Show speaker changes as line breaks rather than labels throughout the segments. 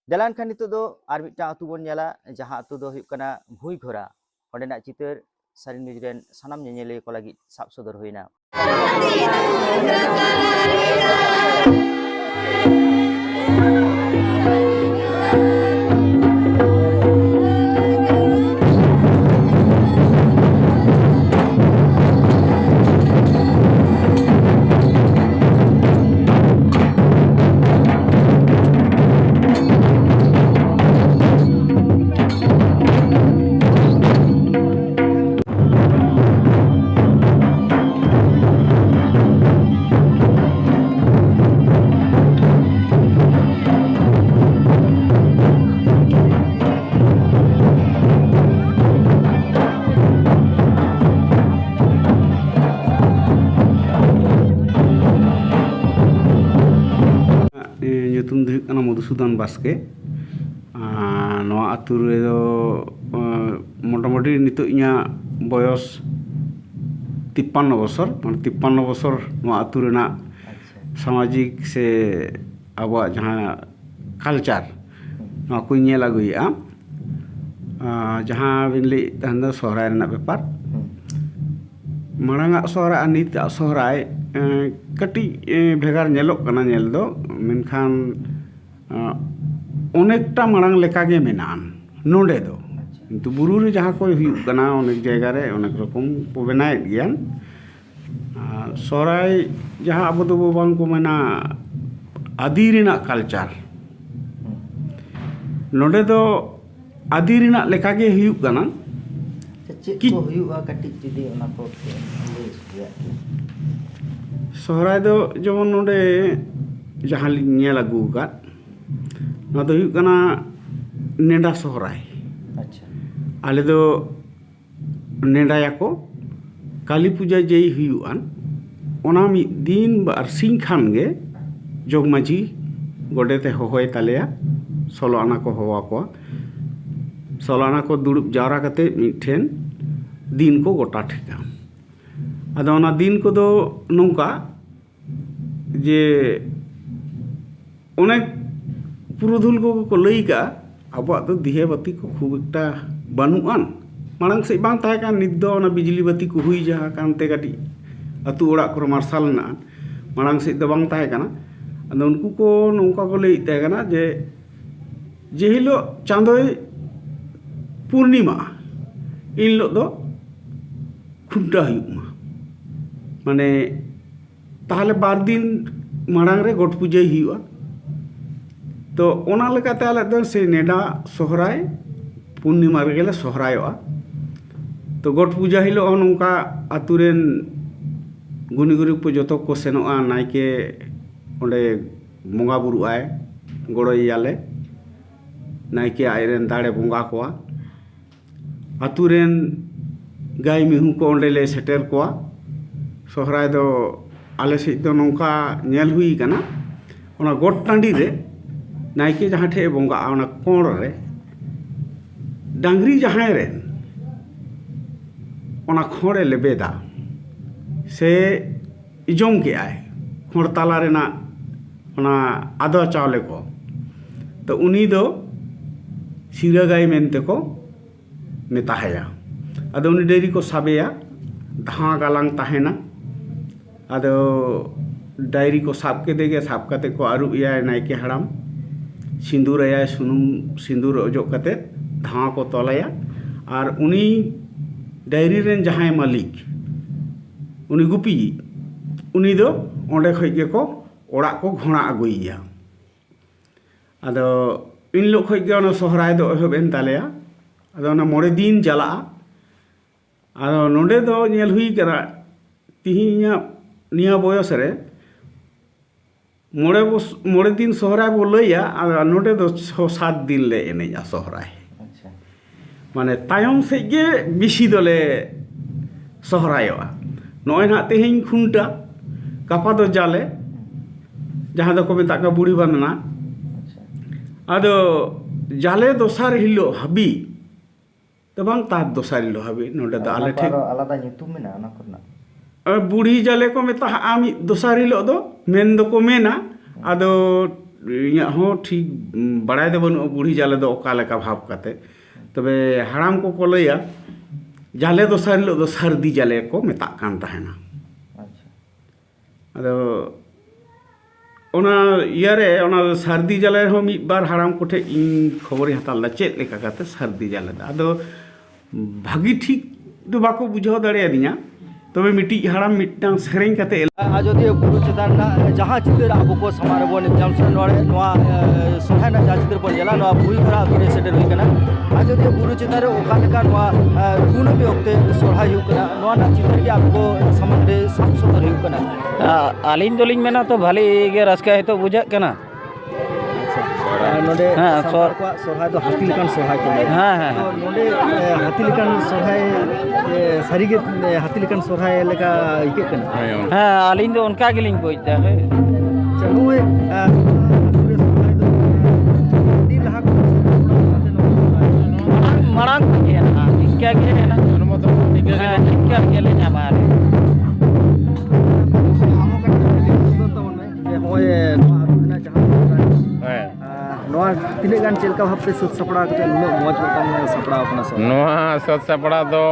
Jalan kan itu do ar mitang atu bon nyala jaha atu do huyuk kana Bhui Ghora ondenak citeur Sari News ren sanam nyanyele ko lagi sab sodor huina.
nyutum do kana Madhusudan Baske noa atu redo motamoti nitu inya boyos 53 বছর মানে 53 বছর নোয়া atu rena samajik se abo jaha culture noa ku nyel aguya jaha binli tanda sohrai rena bepar maranga sohrai anit sohrai kati bhegar nyelok kana nyel do menkan অনেকটা Marang লেকাগে Menon নোডে দো কিন্তু বুরুরে যাহা কই হুয়ুগ কানা অনেক জায়গা রে অনেক রকম বেনায় জ্ঞান সরাই যাহা আবো দো বাং কো মেনা আদি রেনা কালচার নোডে দো আদি রেনা লেকাগে হুয়ুগ কানা
Cek ko huyuga katik judi ona ko
সরাই দো যেমন নোডে যাহা নিয়া লাগু কা ना तो हुयुग कना नेडा सोहराय
अच्छा
आले दो नेडायाको काली पूजा जेई हुयुआन ओना मि दिन बार सिंह खान गे जोगमाजी गोडेते होहोय तालेया सोलो आना को होवा को सोलो आना को दुड़ुब जावरा कते मिठेन दिन को गोटा ठिका आदो ओना दिन को दो नोंका जे अनेक पुरुधुल को लई का अब तो दिहे बत्ती को खूब एकटा बानुआन मांग से बांग ताहे कान निद दो ना बिजली बत्ती को हुई जहा कानते काटी अतु ओड़ा को मार्शल ना मांग से दो बांग ताहे काना अदो उनको को नौका को लई ताहे काना जे हिलो चांदोय पूर्णिमा इन लो दो खुंटा हुयुमा माने ताहले बार दिन मांग रे गोट पूजा हुयुआ तो ओना लेकाते आले दो से नेडा सोहराय पूर्णिमा रेगेले सोहरायोआ तो गोट पूजा हिलो नोंका आतुरेन गुनी गुरी को जतो को सेनोआ नायके ओंडे बंगा बुरु आय गड़ोयाले नायके आयरेन दाड़े बंगा कोआ आतुरेन गाय मिहु को ओंडे ले सेटेर कोआ सोहराय दो आले से दो नोंका नेल हुई काना ओना गोट टांडी रे नायके जहाँ ठे बंगा आना कोण रे डांगरी जहाँ रे ओना खोड़े लेबेदा से इजोम के आए खोड़ ताला रे ना ओना आदो चावले को तो उनी दो सिरा गाय मेनते को मेताहेया आदो उनी डेरी को साबेया धा गालांग ताहेना आदो डायरी को साब के देगे साब कते को आरु या नायके हड़ाम सिंदूर आया सुनुम सिंदूर अजो कते धावा को तोलाया और उनी डायरी रेन जहां मालिक उनी गुपी उनी दो ओंडे खय गे को ओड़ा को घोड़ा अगुइया आदो इन लोग खय गे ओना सोहराय दो एहबेन तालेया आदो ओना मोड़े दिन चला आदो नोंडे दो नेल हुई करा तिहिया निया बयस रे मोड़े दिन सोहराय बो लैया नोडे दो 6-7 दिन ले एनेजा सोहराय
अच्छा
माने तायम से गे बिसी दोले सोहरायोआ नोय ना तेहें खुंटा कापा दो जाले जहां दो को मेता का बुढ़ी बांधना आदो जाले दोसार हिलो हबी तो बांग ता दोसार हिलो हबी नोडे दा आले ठीक
आलादा nyutum mena ona korna
बुढ़ी जाले को मेता आमी दोसार हिलो दो मेन दो को मेना आदो इᱧाᱹᱜ ᱦᱚᱸ ᱴᱷᱤᱠ ᱵᱟᱲᱟᱭ ᱫᱚ ᱵᱟᱹᱱᱩᱜᱼᱟ ᱵᱩᱲᱦᱤ ᱡᱟᱞᱮ ᱫᱚ ᱚᱠᱟ ᱞᱮᱠᱟ ᱵᱷᱟᱵᱽ ᱠᱟᱛᱮ ᱛᱚᱵᱮ ᱦᱟᱲᱟᱢ ᱠᱚᱠᱚ ᱞᱟᱹᱭᱟ ᱡᱟᱞᱮ ᱫᱚᱥᱟᱨ ᱦᱤᱞᱳᱜ ᱫᱚ ᱥᱟᱹᱨᱫᱤ ᱡᱟᱞᱮ ᱠᱚ ᱢᱮᱛᱟᱜ ᱠᱟᱱ ᱛᱟᱦᱮᱱᱟ
ᱟᱪᱪᱷᱟ
ᱟᱫᱚ ᱚᱱᱟ ᱤᱭᱟᱹᱨᱮ ᱚᱱᱟ ᱥᱟᱹᱨᱫᱤ ᱡᱟᱞᱮ ᱦᱚᱸ ᱢᱤᱫ ᱵᱟᱨ ᱦᱟᱲᱟᱢ ᱠᱚᱴᱷᱮᱡ ᱤᱧ ᱠᱷᱚᱵᱚᱨᱤᱧ ᱦᱟᱛᱟᱣ ᱞᱮᱫᱟ ᱪᱮᱫ ᱞᱮᱠᱟ ᱠᱟᱛᱮ ᱥᱟᱹᱨᱫᱤ ᱡᱟᱞᱮ ᱫᱚ ᱟᱫᱚ ᱵᱷᱟᱹᱜᱤ ᱴᱷᱤᱠ ᱫᱚ ᱵᱟᱠᱚ ᱵᱩᱡᱷᱟᱹᱣ ᱫᱟᱲᱮᱭᱟᱫᱤᱧᱟ ᱛᱚᱵᱮ ᱢᱤᱫᱴᱤᱡ ᱦᱟᱲᱟᱢ ᱢᱤᱫᱴᱟᱝ ᱥᱮᱨᱮᱧ ᱠᱟᱛᱮ
ᱟᱡᱚᱫᱤᱭᱟᱹ ᱵᱩᱨᱩ ᱪᱮᱛᱟᱱ ᱨᱮᱱᱟᱜ ᱡᱟᱦᱟᱸ ᱪᱤᱛᱟᱹᱨ ᱟᱵᱚ ᱠᱚ ᱥᱟᱢᱟᱝ ᱨᱮᱵᱚᱱ ᱧᱟᱢ ᱥᱮ ᱱᱚᱣᱟ ᱥᱚᱨᱦᱟᱭ ᱨᱮᱱᱟᱜ ᱡᱟᱦᱟᱸ ᱪᱤᱛᱟᱹᱨ ᱵᱚᱱ ᱧᱮᱞᱟ ᱱᱚᱣᱟ ᱵᱷᱩᱭ ᱠᱷᱚᱨᱟ ᱟᱛᱳ ᱨᱮ ᱥᱮᱴᱮᱨ ᱦᱩᱭ ᱠᱟᱱᱟ ᱟᱡᱚᱫᱤᱭᱟᱹ ᱵᱩᱨᱩ ᱪᱮᱛᱟन ᱨᱮ ᱚᱠᱟ ᱞᱮᱠᱟ ᱱᱚᱣᱟ ᱠᱩᱱᱟᱹᱢᱤ ᱚᱠᱛᱮ ᱥᱚᱨᱦᱟᱭ ᱦᱩᱭᱩᱜ ᱠᱟᱱᱟ ᱱᱚᱣᱟ ᱨᱮᱱᱟᱜ ᱪᱤᱛᱟᱹᱨ ᱜᱮ ᱟᱵᱚ ᱠᱚ ᱥᱟᱢᱟᱝ ᱨᱮ ᱥᱟᱵ ᱥᱚᱫᱚᱨ ᱦᱩᱭᱩᱜ ᱠᱟᱱᱟ
ᱟᱹᱞᱤᱧ ᱫᱚᱞᱤᱧ ᱢᱮᱱᱟ ᱛᱚ ᱵᱷᱟᱹᱞᱤ ᱜᱮ ᱨᱟᱹᱥᱠᱟᱹ ᱦᱤᱛᱚᱜ ᱵᱩᱡᱷᱟᱹᱜ ᱠᱟᱱᱟ
ᱱᱚᱰᱮ
ᱦᱮᱸ,
ᱥᱟᱱᱛᱟᱲ ᱠᱚᱣᱟᱜ ᱥᱚᱨᱦᱟᱭ ᱫᱚ ᱦᱟᱹᱛᱤ ᱞᱮᱠᱟᱱ ᱥᱚᱨᱦᱟᱭ ᱠᱚ ᱞᱟᱹᱭᱟ
ᱦᱮᱸ
ᱛᱚ ᱱᱚᱰᱮ ᱦᱟᱹᱛᱤ ᱞᱮᱠᱟᱱ ᱥᱚᱨᱦᱟᱭ ᱥᱟᱹᱨᱤᱜᱮ ᱦᱟᱹᱛᱤ ᱞᱮᱠᱟन ᱥᱚᱨᱦᱟᱭ ᱞᱮᱠᱟ ᱟᱹᱭᱠᱟᱹᱜ ᱠᱟᱱᱟ
ᱦᱮᱸ ᱟᱹᱞᱤᱧ ᱫᱚ ᱚᱱᱠᱟ ᱜᱮᱞᱤᱧ ᱵᱩᱡᱽ ᱮᱫᱟ
ᱟᱪᱪᱷᱟ ᱱᱚᱜᱼᱚᱭ ᱟᱛᱳ ᱨᱮ ᱥᱚᱨᱦᱟᱭ ᱫᱚ ᱟᱹᱰᱤ ᱞᱟᱦᱟ ᱠᱷᱚᱱ
ᱢᱟᱲᱟᱝ ᱠᱷᱚᱱ ᱜᱮ ᱦᱮᱱᱟᱜᱼᱟ ᱤᱱᱠᱟᱹ ᱜᱮ ᱦᱮᱱᱟᱜᱼᱟ ᱤᱱᱠᱟᱹ ᱜᱮᱞᱮ ᱧᱟᱢᱟ ᱟᱞᱮ
ᱱᱚᱜᱼᱚᱭ ᱱᱚᱣᱟ ᱟᱛᱳ ᱨᱮᱱᱟᱜ ᱡᱟᱦᱟᱸ ᱥᱚᱨᱦᱟᱭ ᱱᱚᱣᱟ ᱛᱤᱱᱟᱹᱜ ᱜᱟᱱ ᱪᱮᱫ ᱞᱮᱠᱟ ᱵᱷᱟᱵᱛᱮ ᱥᱟᱹᱛ ᱥᱟᱯᱲᱟᱣ ᱠᱟᱛᱮ ᱱᱩᱱᱟᱹᱜ ᱢᱚᱡᱽ ᱢᱤᱫᱴᱟᱝ ᱥᱟᱯᱲᱟᱣ ᱠᱟᱱᱟ ᱥᱚᱨᱦᱟᱭ
ᱱᱚᱣᱟ ᱥᱟᱹᱛ ᱥᱟᱯᱲᱟᱣ ᱫᱚ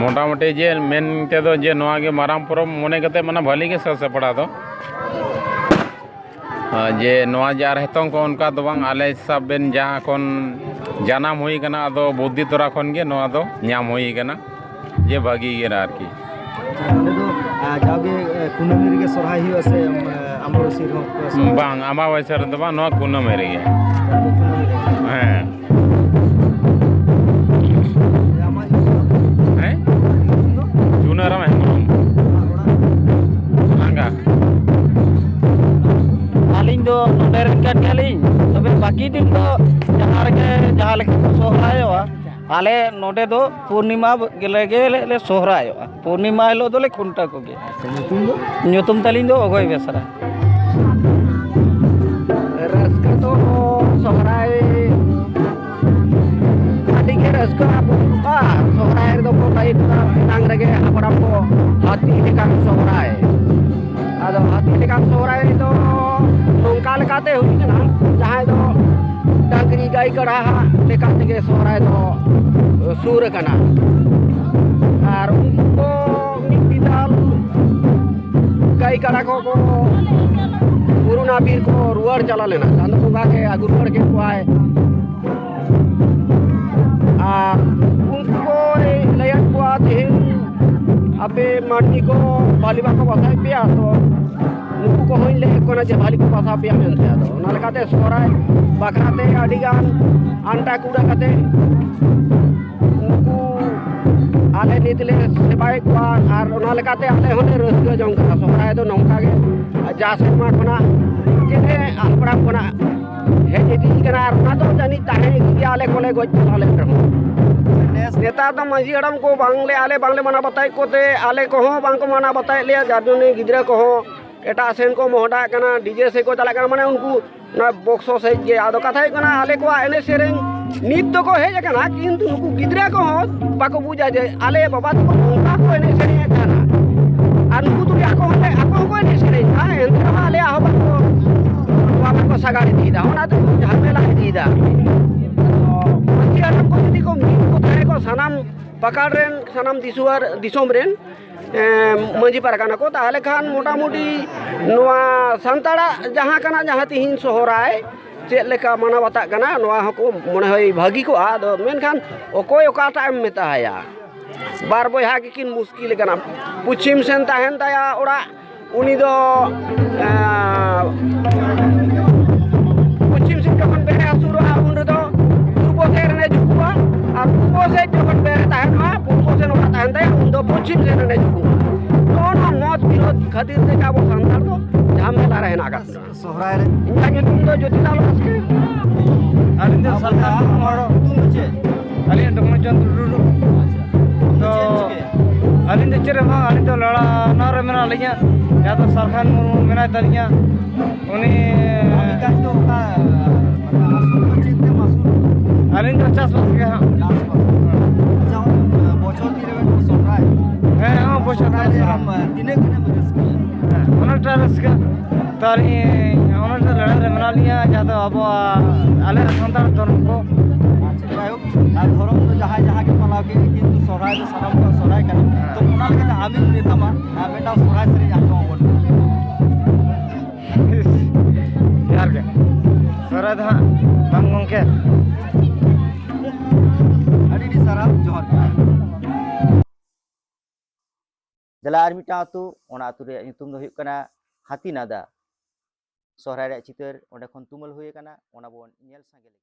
मोटामुटी जे मेन तेदो जे नवा गे माराम परब मने कते माने भाली गे सात सपड़ा दो जे नवा जार हेतों को उनका दो बांग आले सब बेन जहाँ कोन जानाम हुई कना अदो बुद्धि तोरा कोन गे नवा दो ᱧᱟᱢ हुई कना जे भागी गे आरकी
जागे कुनमी रे सोरहाय हुआ से अमावस्या रो
बांग अमावस्या रे दो बांग नवा कुनमी रे हैं
आलिंग दो नोडे रन काट गयालिंग तबे बाकी दिन दो जहाँ लेके सोहरायोआ आले नोडे दो पूर्णिमा गेले सोहरायोआ पूर्णिमा हिलो दोले खुंटा को गे ᱧᱩᱛᱩᱢ ᱛᱟᱹᱞᱤᱧ ᱫᱚ ᱚᱜᱚᱭ ᱵᱮᱥᱨᱟ
रस्का तो सोहराय आदि के रस्का बुका सोहराय दो को लाई नांग रगे हापड़ाम को हाथी लेका सोहराय आदो हाथी लेका सोहराय तो नोंका लेकाते हुई कना जहां दो डांगरी गाय कड़ा लेकाते के सोहराय दो सूर कना आर उनको मिट्टीदाल गाय कड़ा को गुरुना बीर को रुआर चला लेना चांद को के आगु रुआर के को आए उनको लयट को आते अबे माटी को बालीबा को बसाई पिया तो उनको को होई ले कोना जे बाली को बसा पिया मेनते आदो ओना लेकाते सोराय बाखराते आडिगान आंटा कुड़ा कते उनको आले नितले सेबाय को आर ओना लेकाते आले होने रस्का जंग का सोराय दो नौका के जासमा कोना जेने आपड़ा कोना हे जेदी कना ना तो जानी ताहे कि आले कोले गज आले रहो नेता तो मजी हड़म को बांगले आले माना बताई कोते आले को हो बांग को माना बताई ले जारजोनी गिदरा को हो एटा सेन को मोहडा कना डीजे से को चला कना माने उनको ना बॉक्सो से जे आदो कथाई कना आले को एने सेरेन नीत तो को हे कना किंतु उनको गिदरा को हो बाको बुझा जे आले बाबा तो उनका को एने सेरेन कना अनको तो आको को एने सेरेन आ एंtra आले आ बाको बाबा को सगाड़ी दीदा ओना तो झमेला दीदा तो को जदी को को सनाम पकड़ रेन सनाम दिसुआर दिसोम रेन मंजी पारगाना को ताहले खान मोटामुटी नोआ संताड़ा जहाँ कना जहाँ तिहिन सोहराय चेक लेका माना बता कना नोआ हको मने होय भागी को आदो मेनखान ओकोय ओकाटा एम मेताया बार बयहा के किन मुश्किल कना पुछिम सेन ताहेन ताया ओड़ा उनी दो पुछिम सेन जखन बेरे असुर उन दो पूर्व से ने जुकुआ और पूर्व से जखन बेरे ताहेन मा पूर्व से नोका ताहेन ताया उन दो पुछिम से ने जुकुआ दोनों मौत विरोध खातिर ते का संतार दो झमेला रहना का
सोहराय रे
इनका ᱧᱩᱛᱩᱢ दो ज्योतिलाल बास्के
आलिंग दो सरकार मोड़ो आलिंग दो चंद्र तो आलिंग दो चेरे मा आलिंग दो लड़ा नारे मेना लिया या तो सरकार मेना तलिया उनी
काज दो का चिंते मासुल
आलिंग दो 50 वर्ष के
अच्छा बछर दिरे को सोहराय
हाँ बछर
हम तिने कने मरस
अनेकटा रस्का ᱱᱤᱛᱚᱜ ᱟᱹᱞᱤᱧ ᱚᱱᱟ ᱞᱟᱹᱲᱦᱟᱹᱭ ᱨᱮ ᱢᱮᱱᱟᱜ ᱞᱤᱧᱟ ᱡᱟᱦᱟᱸ ᱫᱚ ᱟᱵᱚᱣᱟᱜ ᱟᱞᱮ ᱥᱟᱱᱛᱟᱲ ᱫᱷᱚᱨᱚᱢ ᱠᱚ
ᱟᱪᱪᱷᱟ ᱡᱟᱭᱦᱳᱠ ᱟᱨ ᱫᱷᱚᱨᱚᱢ ᱫᱚ ᱡᱟᱦᱟᱸᱭ ᱜᱮ ᱯᱟᱞᱟᱣ ᱠᱮᱫ ᱠᱤᱱᱛᱩ ᱥᱚᱨᱦᱟᱭ ᱫᱚ ᱥᱟᱱᱟᱢ ᱠᱚᱣᱟᱜ ᱥᱚᱨᱦᱟᱭ ᱠᱟᱱᱟ ᱛᱚ ᱚᱱᱟ ᱞᱮᱠᱟᱛᱮ ᱟᱹᱵᱤᱱ ᱢᱮᱛᱟᱢᱟ ᱢᱤᱫᱴᱟᱝ ᱥᱚᱨᱦᱟᱭ ᱥᱮᱨᱮᱧ ᱟᱸᱡᱚᱢ ᱟᱵᱚᱱ
ᱡᱚᱦᱟᱨ ᱜᱮ ᱥᱚᱨᱦᱟᱭ ᱫᱚ ᱦᱟᱸᱜ ᱵᱟᱝ ᱜᱚᱢᱠᱮ
ᱟᱹᱰᱤ ᱟᱹᱰᱤ ᱥᱟᱨᱦᱟᱣ ᱡᱚᱦᱟᱨ ᱜᱮ ᱡᱮᱞᱟ ᱟᱨ ᱢᱤᱫᱴᱟᱝ ᱟᱹᱛᱩ ᱚᱱᱟ ᱟᱹᱛᱩ ᱨᱮᱭᱟᱜ ᱧᱩᱛᱩᱢ ᱫᱚ ᱦᱩᱭᱩᱜ ᱠᱟᱱᱟ ᱦᱟᱹᱛᱤᱱᱟᱫᱟ ᱥᱚᱨᱦᱟᱭ ᱨᱮᱭᱟᱜ ᱪᱤᱛᱟᱹᱨ ᱚᱸᱰᱮ ᱠᱷᱚᱱ ᱛᱩᱢᱟᱹᱞ ᱦᱩᱭ ᱟᱠᱟᱱᱟ ᱚᱱᱟ ᱵᱚᱱ ᱧᱮᱞ ᱥᱟᱸᱜᱮ ᱞᱮᱜᱮ